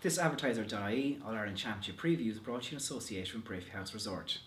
This Advertiser.ie All-Ireland Championship preview is brought to you in association with Breaffy House Resort.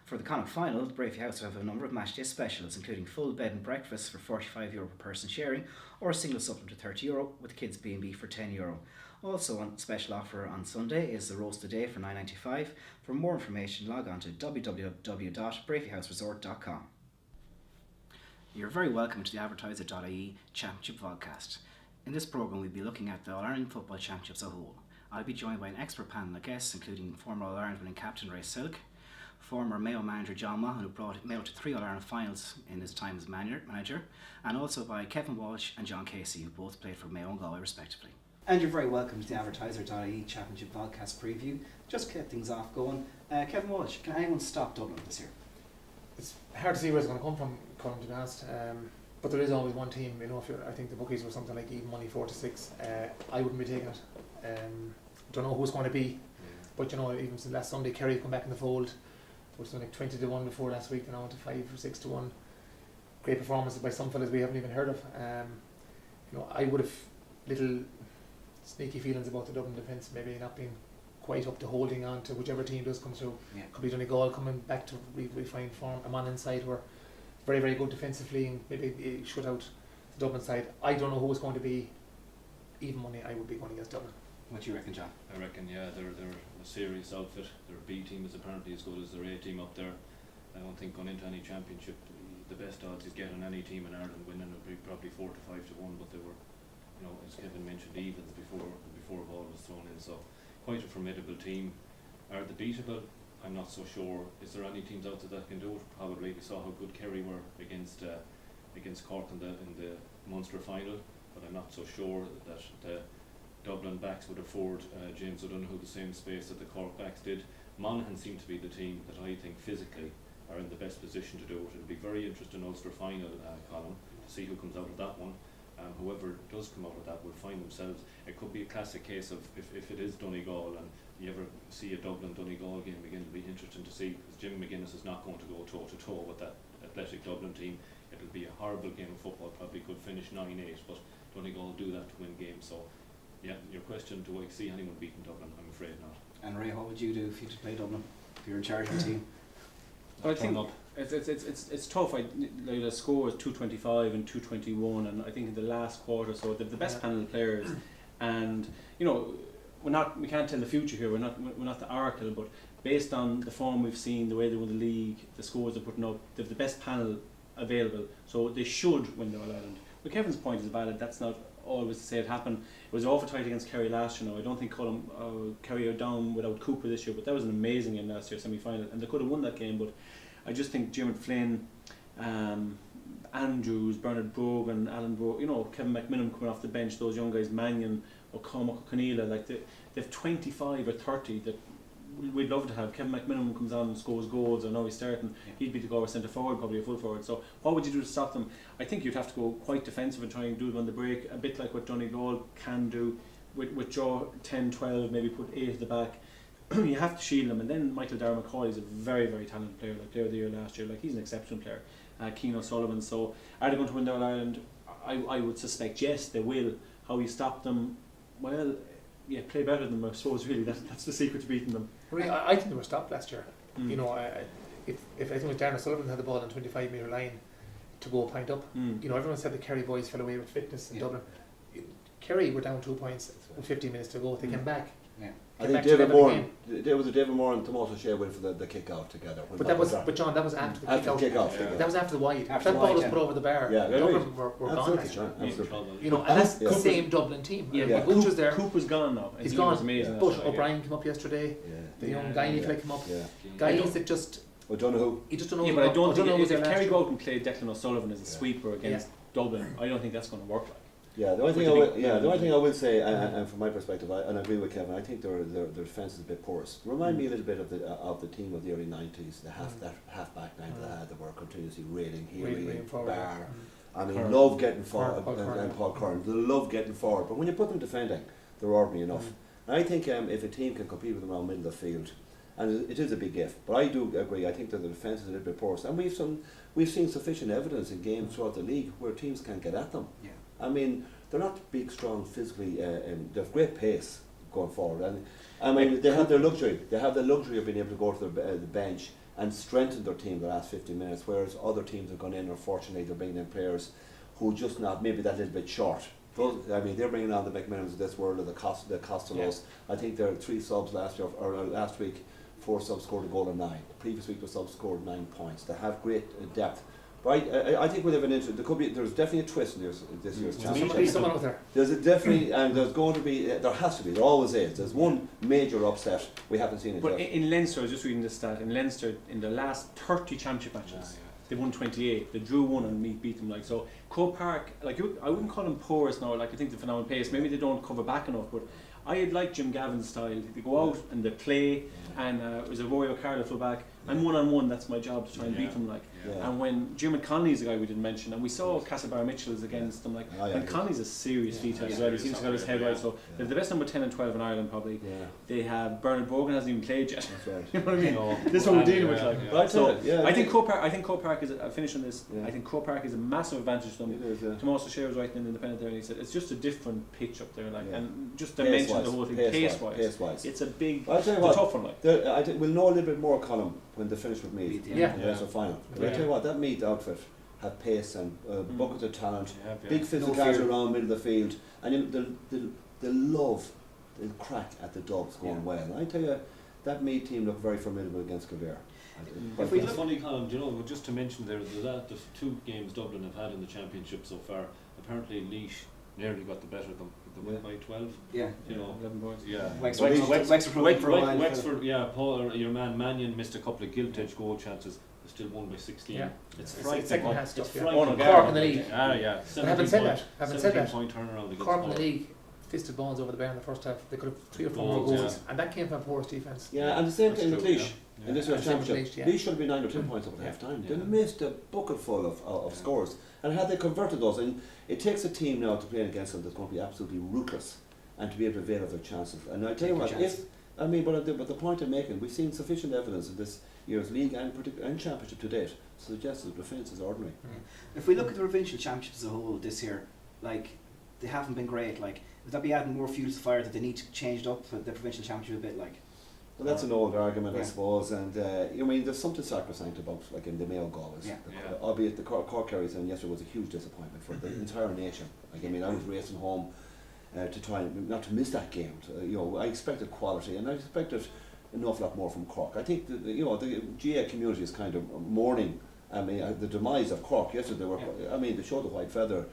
For the Connacht final, the Breaffy House have a number of matchday specials, including full bed and breakfast for €45 per person sharing, or a single supplement to €30, with kids B&B for €10. Also on special offer on Sunday is the roast a day for $9.95. For more information, log on to www.breaffyhouseresort.com. You're very welcome to the Advertiser.ie Championship podcast. In this programme, we'll be looking at the All-Ireland Football Championship as a whole. I'll be joined by an expert panel of guests, including former All-Ireland winning captain Ray Silke, former Mayo manager John Maughan, who brought Mayo to 3 All-Ireland finals in his time as manager, and also by Kevin Walsh and John Casey, who both played for Mayo and Galway respectively. And you're very welcome to the Advertiser.ie Championship podcast preview. Just to get things off going, Kevin Walsh, can anyone stop Dublin this year? It's hard to see where it's going to come from, Colm, to be honest. But there is always one team. You know, I think the bookies were something like even money 4-6. I wouldn't be taking it. Don't know who it's going to be, but you know, even since last Sunday, Kerry come back in the fold. It was like 20-1 before last week, and now to 5 or 6-1. Great performances by some fellas we haven't even heard of. You know, I would have little sneaky feelings about the Dublin defence, maybe not being quite up to holding on to whichever team does come through. Yeah. Could be Donegal coming back to refined form. A man inside were very, very good defensively, and maybe shut out the Dublin side. I don't know who it's going to be. Even money, I would be going against Dublin. What do you reckon, John? I reckon, yeah, they're a serious outfit. Their B team is apparently as good as their A team up there. I don't think going into any championship, the best odds is getting any team in Ireland winning would be probably 4-5-1. But they were, you know, as Kevin mentioned, evens before a ball was thrown in. So quite a formidable team. Are they beatable? I'm not so sure. Is there any teams out there that can do it? Probably. We saw how good Kerry were against Cork in the Munster final, but I'm not so sure that the Dublin backs would afford James O'Donoghue the same space that the Cork backs did. Monaghan seem to be the team that I think physically are in the best position to do it. It'll be very interesting Ulster final, Colm, to see who comes out of that one. Whoever does come out of that will find themselves. It could be a classic case of if it is Donegal and you ever see a Dublin-Donegal game again, it'll be interesting to see, because Jim McGuinness is not going to go toe-to-toe with that athletic Dublin team. It'll be a horrible game of football, probably could finish 9-8, but Donegal do that to win games. So, yeah, your question, do I see anyone beating Dublin? I'm afraid not. And Ray, what would you do if you had to play Dublin? If you're in charge of the team? I think it's tough. The score is 225 and 221, and I think in the last quarter, so they're the best panel of players, and you know, we can't tell the future here. We're not the oracle, but based on the form we've seen, the way they won the league, the scores they're putting up, they've the best panel available, so they should win the All-Ireland. But Kevin's point is valid. That's not always to say it happened. It was awful tight against Kerry last year. Now I don't think Kerry are down without Cooper this year, but that was an amazing game last year, semi-final, and they could have won that game. But I just think Jim Flynn, Andrews, Bernard Brogan, Alan Brogan, you know, Kevin McMillan coming off the bench, those young guys, Mannion, O'Cormac, O'Conneilla, like they've 25 or 30 that we'd love to have. Kevin McMillan comes on and scores goals, I know he's starting, he'd be the Galway centre forward, probably a full forward. So what would you do to stop them? I think you'd have to go quite defensive and try and do it on the break, a bit like what Donegal can do, with draw 10-12, maybe put 8 at the back. You have to shield them. And then Michael Darragh McCoy is a very, very talented player, like player of the year last year, like he's an exceptional player. Keane O'Sullivan. So are they going to win the All-Ireland? I would suspect yes, they will. How you stop them? Well, yeah, play better than them, I suppose. Really, that's the secret to beating them. I think they were stopped last year. You know, if I think Darren O'Sullivan had the ball on 25-metre line to go a point up, you know, everyone said the Kerry boys fell away with fitness in Dublin. Kerry were down 2 points with 15 minutes to go. They came back. Yeah. I think David Moore, there was a David Moore and Tomato Shea went for the kick out together. But John, that was after the kick out. That was after the wide. After that ball was put over the bar. Yeah, Dublin were gone. Absolutely. You know, and that's the same Dublin team. Yeah, Coop was there. Coop was gone now. He's gone. Was amazing. But O'Brien came up yesterday. The young Guiney fella came up. Guys that just. O'Donoghue. He just don't know. Yeah, but I don't think if Kerry go out and play Declan O'Sullivan as a sweeper against Dublin, I don't think that's going to work. Yeah, the only thing I will say, and from my perspective, and I agree with Kevin, I think their defence is a bit porous. Remind me a little bit of the team of the early 90s, that half-back line that were continuously raiding here, bar. I mean, love getting forward, and Paul Curran, they love getting forward, but when you put them defending, they're ordinary enough. And I think if a team can compete with them around the middle of the field, and it is a big if, but I do agree, I think that the defence is a little bit porous, and we've seen sufficient evidence in games throughout the league where teams can't get at them. I mean, they're not big, strong physically, they have great pace going forward. And I mean, they have their luxury. They have the luxury of being able to go to the bench and strengthen their team the last 15 minutes, whereas other teams have gone in, unfortunately, they're bringing in players who just not maybe that little bit short. Those, I mean, they're bringing on the McMillan's of this world, or the Costellos. I think there are 3 subs last year, or last week, 4 subs scored a goal and 9. The previous week the subs scored 9 points. They have great depth. But I think we'll have an interest. There's definitely a twist in this year's championship. Someone out there. There's definitely, and there's going to be, there has to be, there always is. There's one major upset we haven't seen it But yet. in Leinster, I was just reading this stat, in Leinster, in the last 30 championship matches, they won 28. They drew 1 and Meath beat them. Like, so Croke Park, like, I wouldn't call them porous now. Like, I think the phenomenal pace. Maybe they don't cover back enough, but I'd like Jim Gavin's style. They go out and they play, and it was a Roy O'Carroll full back, and 1-on-1, that's my job, to try and beat them. Like, and when Jim Connolly's a guy we didn't mention, and we saw Castlebar Mitchell's against them. Like, and Connolly's a serious feature as well. He seems to have his head right. So they have the best number 10 and 12 in Ireland probably. They have Bernard Bogan hasn't even played yet. That's right. You know what I mean? No. This is what we're dealing with. Like, Right, so yeah, I think Croke Park is. I'll finish on this. Yeah. I think Croke Park is a massive advantage to them. It is, Tomas O'Shea was writing in the Independent there, and he said it's just a different pitch up there, like, Yeah. and just to mention the whole thing, pace-wise, it's a big, I'll tell you it's a what, tough one. Like, I think we'll know a little bit more, Colm, when they finish with Meath. Yeah. In the final. But I tell you what, that Meath outfit had pace and buckets of talent, big physicality around middle of the field, and the love, the crack at the Dubs going well. And I tell you, that Meath team looked very formidable against Kildare. If we look funny, Colm, do you know, just to mention there, the 2 games Dublin have had in the championship so far, apparently Laois nearly got the better of them. They won by 12. Yeah. You know, 11 points. Yeah. Wexford, yeah, Paul, your man Mannion missed a couple of gilt-edged goal chances. They still won by 16. Yeah. It's It's frightening. second half stuff. It's Yeah. frightening. Cork in the league. Yeah. But having said that, 17 point turnaround against Cork in the Cork. league fisted balls over the bar in the first half. They could have 3 or 4 more Goals, goals, and that came from porous defence. Yeah, and the same thing with That's true, Laois. In this year's And same with championship, Laois, yeah. Laois should have been 9 or 10 points up at half time. They Yeah. missed a bucket full of scores. And had they converted those, and it takes a team now to play against them that's going to be absolutely ruthless and to be able to avail of their chances. And I tell you what, but the point I'm making, we've seen sufficient evidence in this year's league and championship to date to suggest that the defence is ordinary. If we look at the provincial championships as a whole this year, like, they haven't been great. Like, would that be adding more fuel to the fire that they need to change it up for the provincial championship a bit? Like, Well, that's an old argument, I Yeah. suppose, and I mean, there's something sacrosanct about, like in the Mayo Galways. Yeah. Albeit the Cork Kerry saying yesterday was a huge disappointment for the entire nation. Like, I mean, I was racing home to try and not to miss that game. I expected quality, and I expected an awful lot more from Cork. I think the GA community is kind of mourning. I mean, the demise of Cork yesterday. They showed the white feather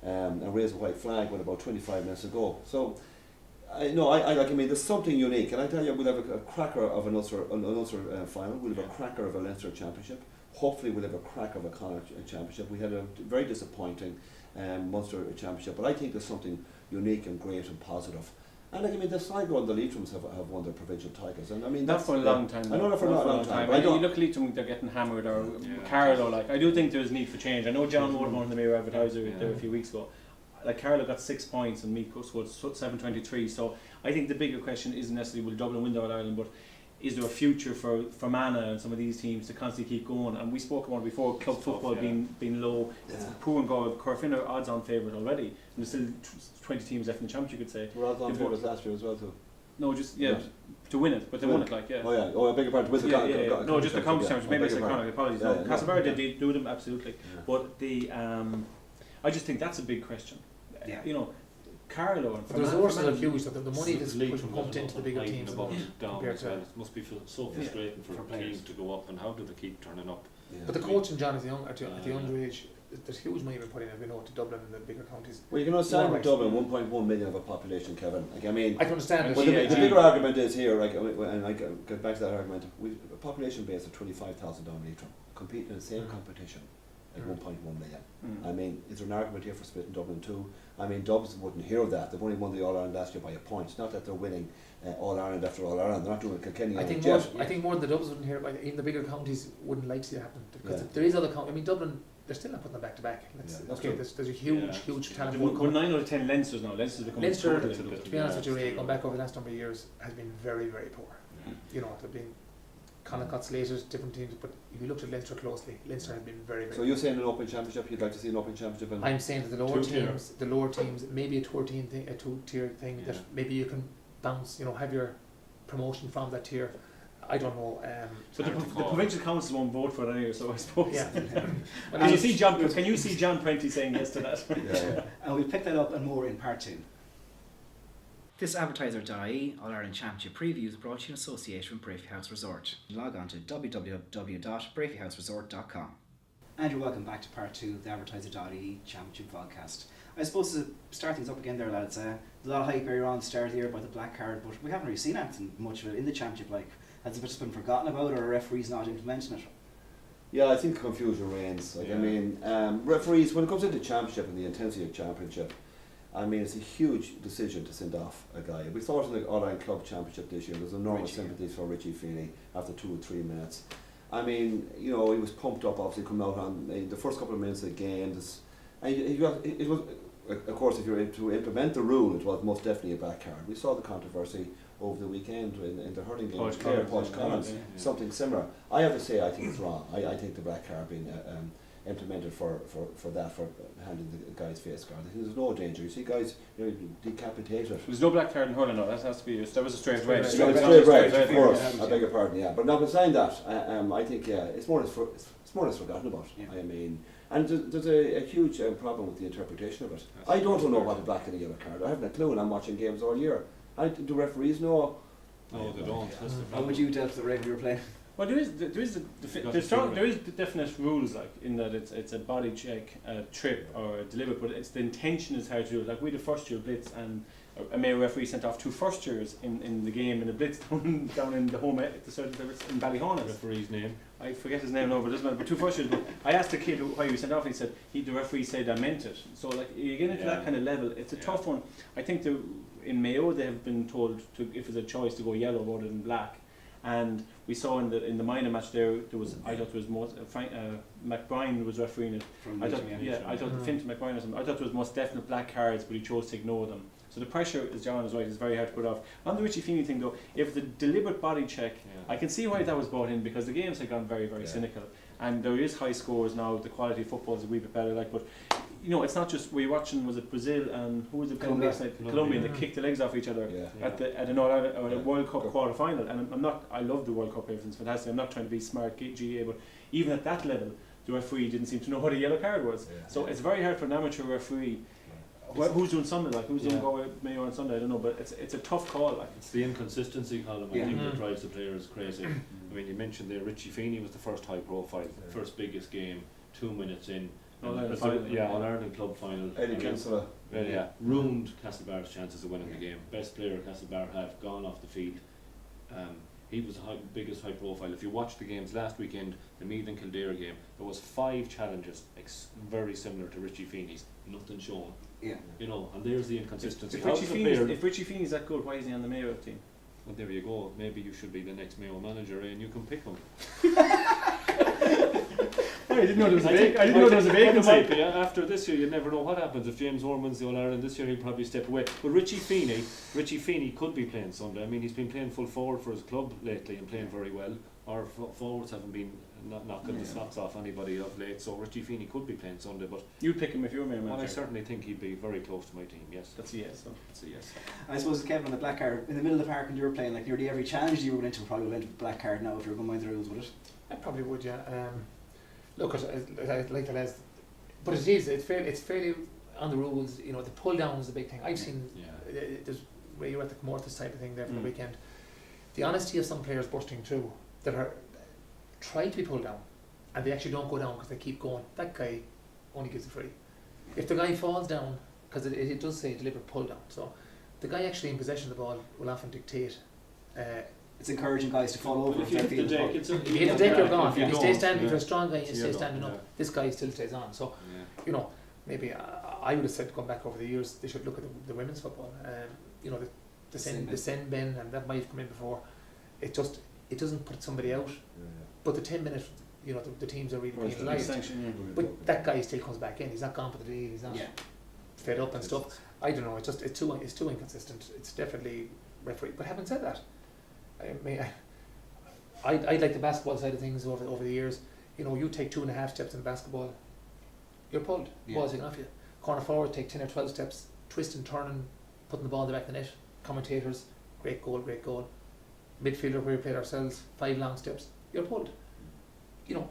and raised the white flag with about 25 minutes ago. So. There's something unique, and I tell you, we'll have a cracker of an Ulster final. We'll have a cracker of a Leinster championship. Hopefully, we'll have a cracker of a Connacht championship. We had a very disappointing Munster championship, but I think there's something unique and great and positive. And the Sligo and the Leitrim's have won their provincial titles, and I mean Not for a long time. I know that for a long time. You look at Leitrim, they're getting hammered, or Carlow. Like, I do think there's need for change. I know John Woodmore in the Mayo Advertiser there a few weeks ago. Like, Carlow got 6 points and Meath scored 723. So I think the bigger question isn't necessarily will Dublin win the All Ireland, but is there a future for Mana and some of these teams to constantly keep going? And we spoke about it before, club football being low. It's poor and Galway. Corfin are odds-on favourite already, and there's still 20 teams left in the championship, you could say. We're odds-on favourites last year as well too. No, to win it, but they won it, like, Oh yeah, I beg your pardon, with the no, just the conference championship. Maybe I said Connacht, apologies. No, Castlebar yeah. did do them, absolutely. Yeah. But I just think that's a big question. Yeah. Carlow and The resources are huge, so the money that's pumped into the bigger teams compared to. It must be so frustrating for teams to go up, and how do they keep turning up? Yeah. But the coaching, John, at the underage, there's huge money being put in, to Dublin and the bigger counties. Well, you can understand with Dublin, 1.1 million of a population, Kevin. Like, I mean, I can understand well, it. the bigger argument is here, and I get back to that argument. We've a population base of 25,000 down in Leitrim, competing in the same competition at 1.1 million. I mean, is there an argument here for splitting Dublin too? I mean, Dubs wouldn't hear of that. They've only won the All Ireland last year by a point. It's not that they're winning All Ireland after All Ireland. They're not doing Kilkenny. I think more than the Dubs wouldn't hear about it. Even the bigger counties wouldn't like to see it happen, because there is other counties. I mean, Dublin, they're still not putting them back to back. There's a huge talent. We're 9 out of 10 Leinsters now. Leinster's become Leinster, to be honest with you, Ray, going back over the last number of years, has been very, very poor. They've been Connacht, Slaters, different teams, but if you looked at Leinster closely, Leinster has been very, very. So you're saying an open championship? You'd like to see an open championship? I'm saying that the lower teams, maybe a two-tier thing, that maybe you can bounce, have your promotion from that tier. I don't know. But the provincial councils won't vote for it anyway, so I suppose. Yeah. Can you see John Prenti saying yes to that? Yeah. And we'll pick that up and more in part 2. This Advertiser.ie All-Ireland Championship preview is brought to you in association with Breaffy House Resort. Log on to www.breaffyhouseresort.com. And you're welcome back to part 2 of the Advertiser.ie Championship podcast. I suppose to start things up again there, lads, a lot of hype earlier on at the start of the year about the black card, but we haven't really seen anything much of it in the championship. Like, has it just been forgotten about, or are referees not implementing it? Yeah, I think confusion reigns. Like, Yeah. I mean, referees, when it comes into championship and the intensity of championship, I mean, it's a huge decision to send off a guy. We thought in the All-Ireland Club Championship this year, there's enormous sympathies for Richie Feeney after 2 or 3 minutes. I mean, he was pumped up, obviously, coming out on the first couple of minutes of the game. It was, of course, if you're to implement the rule, it was most definitely a black card. We saw the controversy over the weekend in the hurling game, Posh Collins, something similar. I have to say, I think it's wrong. I think the black card being implemented for handing the guy's face guard. I think there's no danger. You see guys decapitated. There's no black card in hurling, no. That has to be. That was a straight red. Straight red, of course. I beg your pardon. Yeah, but notwithstanding that, I think it's more or less forgotten about. Yeah. I mean, and there's a huge problem with the interpretation of it. I don't know what a black and a yellow card. I haven't a clue, and I'm watching games all year. Do referees know? No, they don't. That's the How problem. would you dealt with the rugby you were playing? Well, there is the definite rules, like in that it's a body check, a trip or a deliver, but it's the intention is how to do it. Like we had a first year blitz, and a Mayo referee sent off 2 first years in the game in a blitz down in the home at the certain in Ballyhonus. Referee's name. I forget his name now, but it doesn't matter. But 2 first years. But I asked the kid why he was sent off, and he said the referee said I meant it. So like you get into that kind of level, it's a tough one. I think in Mayo they have been told to, if it's a choice, to go yellow rather than black. And we saw in the minor match there was I thought there was most McBride was refereeing it. I thought Fintan McBride or something. I thought there was most definite black cards, but he chose to ignore them. So the pressure, as John is right, is very hard to put off. On the Richie Feeney thing though, if the deliberate body check, I can see why that was brought in, because the games have gone very cynical, and there is high scores now. The quality of football is a wee bit better. Like, but it's not just we watching. Was it Brazil and who was it playing last night? Colombia. They kicked the legs off each other at an a World Cup quarter final. And I'm not. I love the World Cup. Everything's fantastic. I'm not trying to be smart GA, but even at that level, the referee didn't seem to know what a yellow card was. So it's very hard for an amateur referee. Who's doing Sunday? Like who's doing Galway Mayo on Sunday? I don't know, but it's a tough call. Like it's the inconsistency column. I think that drives the players crazy. I mean, you mentioned there Richie Feeney was the first high profile, first biggest game, 2 minutes in. All-Ireland Club final. Eddie Kinsella. Ruined Castlebar's chances of winning the game. Best player Castlebar have gone off the field. He was the biggest high profile. If you watched the games last weekend, the Meath and Kildare game, there was 5 challenges very similar to Richie Feeney's. Nothing shown. Yeah. And there's the inconsistency. If Richie Feeney's that good, why isn't he on the Mayo team? Well, there you go. Maybe you should be the next Mayo manager, and you can pick him. I didn't know there was a vacancy. After this year, you never know what happens. If James Orr wins the All-Ireland this year, he'll probably step away. But Richie Feeney could be playing Sunday. I mean, he's been playing full forward for his club lately and playing very well. Our forwards haven't been knocking the socks off anybody of late, so Richie Feeney could be playing Sunday. But you'd pick him if you were Mayo manager. Well, I certainly think he'd be very close to my team. Yes, that's a yes. That's a yes. I suppose Kevin, on the black card in the middle of the park when you were playing, like nearly every challenge you were going into would probably go into black card now if you were going by the rules, would it? I probably would, yeah. Look, I like the lads, but it's fairly on the rules. The pull down is the big thing. I've seen there's where you were at the Comortis type of thing there for the weekend. The honesty of some players bursting through that are try to be pulled down, and they actually don't go down because they keep going. That guy only gives it free. If the guy falls down, because it does say deliberate pull down, so the guy actually in possession of the ball will often dictate. It's encouraging guys to fall over. If you hit the deck, if you hit the deck, you're gone. If you stay standing, if you're a strong guy, you stay standing up. This guy still stays on. So, maybe I would have said, going back over the years, they should look at the women's football. The Sen Ben, and that might have come in before. It doesn't put somebody out. But the 10 minutes, the teams are really penalised. But that guy still comes back in. He's not gone for the day. He's not fed up and stuff. I don't know. It's too inconsistent. It's definitely referee. But having said that, I'd like the basketball side of things over the years. You take 2.5 steps in basketball, you're pulled. Ball's taken off you. Corner forward take 10 or 12 steps, twisting, turning, putting the ball in the back of the net. Commentators, great goal. Midfielder where we played ourselves, 5 long steps, you're pulled. You know,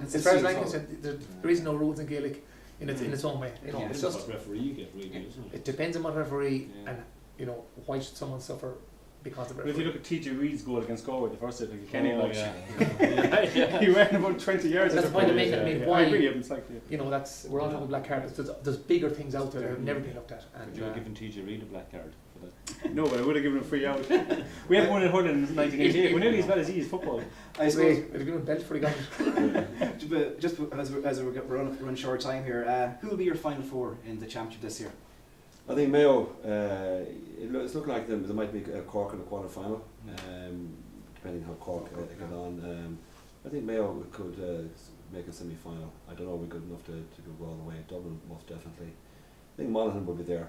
as far as I'm concerned, there is no rules in Gaelic in its own way. You know, Yeah. it's Depends just what referee you get, really, isn't it? it depends on what referee Yeah. and you know why should someone suffer because of But if referee. you look at TJ Reid's goal against Galway, the first time, Kenny, Oh, like, yeah. he ran about 20 yards. That's the point I'm making. I mean, why? I agree, it's like, You know, that's we're all talking black carpets. There's bigger things out there that have never been looked at. Would And you have given TJ Reid a black card for that? no, but I would have given him a free out. We haven't won in hurling since 1988. We're nearly as bad as he is football. I suppose, it'd have given a belt for the guy. but just as we're run short of time here, who will be your final four in the championship this year? I think Mayo, it's looking like there might be a Cork in the quarter final, depending how Cork get on. I think Mayo could make a semi final. I don't know if we're good enough to go all the way. Dublin, most definitely. I think Monaghan will be there,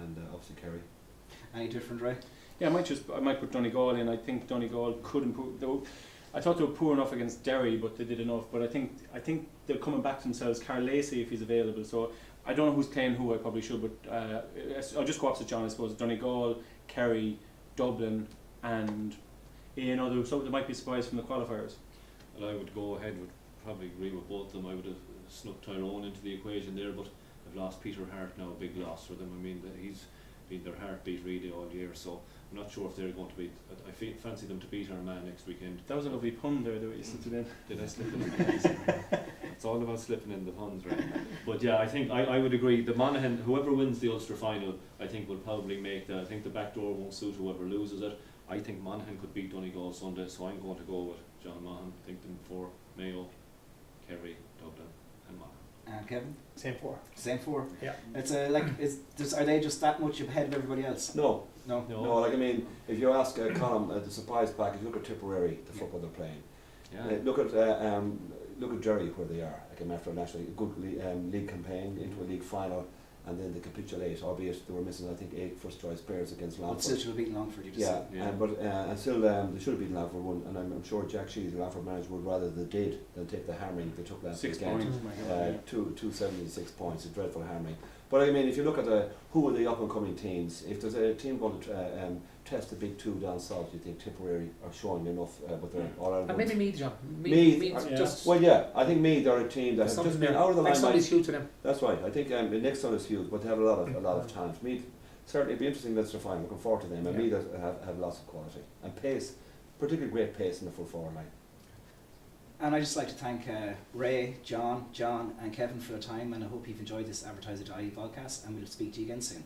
and obviously Kerry. Any different, Ray? Yeah, I might put Donegal in. I think Donegal could improve. I thought they were poor enough against Derry, but they did enough. But I think they're coming back to themselves. Carl Lacey, if he's available. So I don't know who's playing who. I probably should, but I'll just go opposite John. I suppose Donegal, Kerry, Dublin, and there might be a surprise from the qualifiers. Well, I would go ahead with probably agree with both of them. I would have snuck Tyrone into the equation there, but I've lost Peter Hart now, a big loss for them. I mean, he's been their heartbeat really all year, so I'm not sure if they're going to beat. I fancy them to beat Armagh next weekend. That was a lovely pun there, the way you slipped it in. Did I slip it in? It's all about slipping in the puns, right? But yeah, I think I would agree. The Monaghan, whoever wins the Ulster final, I think will probably make that. I think the back door won't suit whoever loses it. I think Monaghan could beat Donegal Sunday, so I'm going to go with John Maughan. I think them for Mayo, Kerry, Dublin, and Monaghan. And Kevin? Same 4. Same 4. Yeah. It's are they just that much ahead of everybody else? No, No. no. Like I mean, if you ask Colm, the surprise package, look at Tipperary, the football they're playing. Yeah. Look at Derry where they are. Like after a good league campaign into a league final, and then they capitulate. Albeit they were missing, I think, 8 first choice players against But Longford. still should have beaten Longford, you just Yeah, said. and still they should have beaten Longford one, and I'm sure Jack Sheehy, the Longford manager, would rather they did than take the hammering they took last 6 weekend. points. Oh my God. 276 points, a dreadful hammering. But I mean, if you look at who are the up and coming teams, if there's a team going to test the big 2 down south, you think Tipperary are showing enough with their all And maybe Meath, John. Meath, Meath yeah. just Well, yeah, I think Meath are a team that have something just been there. out of the Next limelight. Sunday's huge to them. That's right. I think the next one is huge, but they have a lot of talent. Meath certainly it'd be interesting. Let's find. Looking forward to them. And Yeah. Meath have lots of quality and pace, particularly great pace in the full forward line. And I'd just like to thank Ray, John, and Kevin for their time, and I hope you've enjoyed this Advertiser.ie podcast, and we'll speak to you again soon.